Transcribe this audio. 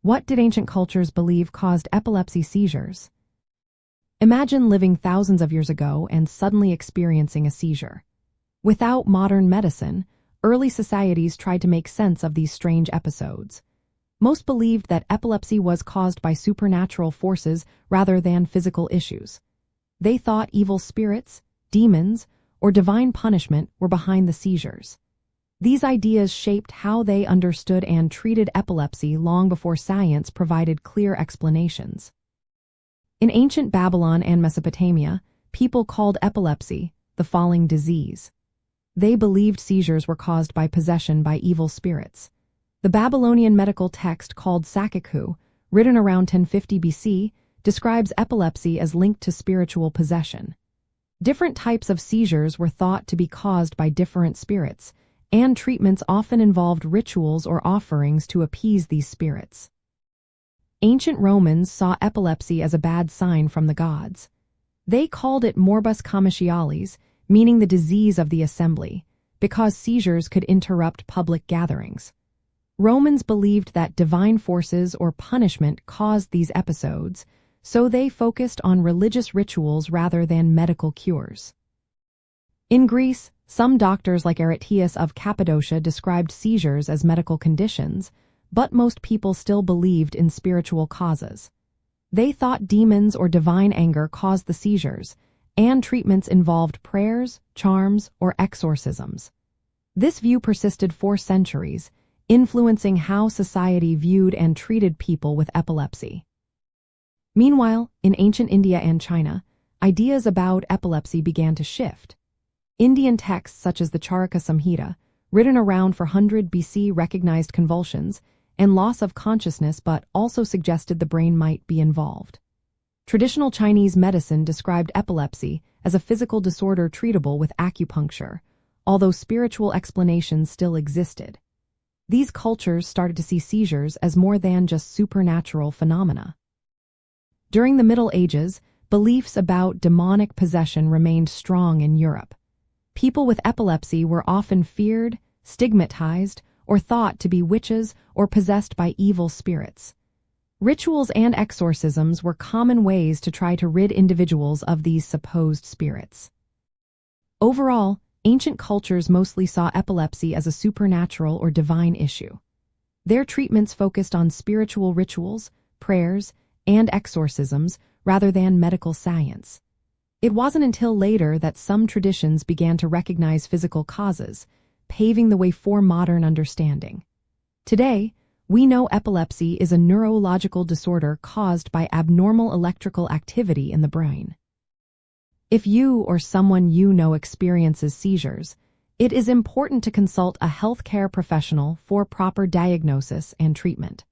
What did ancient cultures believe caused epilepsy seizures? Imagine living thousands of years ago and suddenly experiencing a seizure. Without modern medicine, early societies tried to make sense of these strange episodes. Most believed that epilepsy was caused by supernatural forces rather than physical issues. They thought evil spirits, demons, or divine punishment were behind the seizures. These ideas shaped how they understood and treated epilepsy long before science provided clear explanations. In ancient Babylon and Mesopotamia, people called epilepsy the falling disease. They believed seizures were caused by possession by evil spirits. The Babylonian medical text called Sakiku, written around 1050 BC, describes epilepsy as linked to spiritual possession. Different types of seizures were thought to be caused by different spirits, and treatments often involved rituals or offerings to appease these spirits. Ancient Romans saw epilepsy as a bad sign from the gods. They called it morbus commercialis, meaning the disease of the assembly, because seizures could interrupt public gatherings. Romans believed that divine forces or punishment caused these episodes, so they focused on religious rituals rather than medical cures. In Greece, some doctors like Aretius of Cappadocia described seizures as medical conditions, but most people still believed in spiritual causes. They thought demons or divine anger caused the seizures, and treatments involved prayers, charms, or exorcisms. This view persisted for centuries, influencing how society viewed and treated people with epilepsy. Meanwhile, in ancient India and China, ideas about epilepsy began to shift. Indian texts such as the Charaka Samhita, written around 400 BC, recognized convulsions and loss of consciousness but also suggested the brain might be involved. Traditional Chinese medicine described epilepsy as a physical disorder treatable with acupuncture, although spiritual explanations still existed. These cultures started to see seizures as more than just supernatural phenomena. During the Middle Ages, beliefs about demonic possession remained strong in Europe. People with epilepsy were often feared, stigmatized, or thought to be witches or possessed by evil spirits. Rituals and exorcisms were common ways to try to rid individuals of these supposed spirits. Overall, ancient cultures mostly saw epilepsy as a supernatural or divine issue. Their treatments focused on spiritual rituals, prayers, and exorcisms rather than medical science. It wasn't until later that some traditions began to recognize physical causes, paving the way for modern understanding. Today, we know epilepsy is a neurological disorder caused by abnormal electrical activity in the brain. If you or someone you know experiences seizures, it is important to consult a healthcare professional for proper diagnosis and treatment.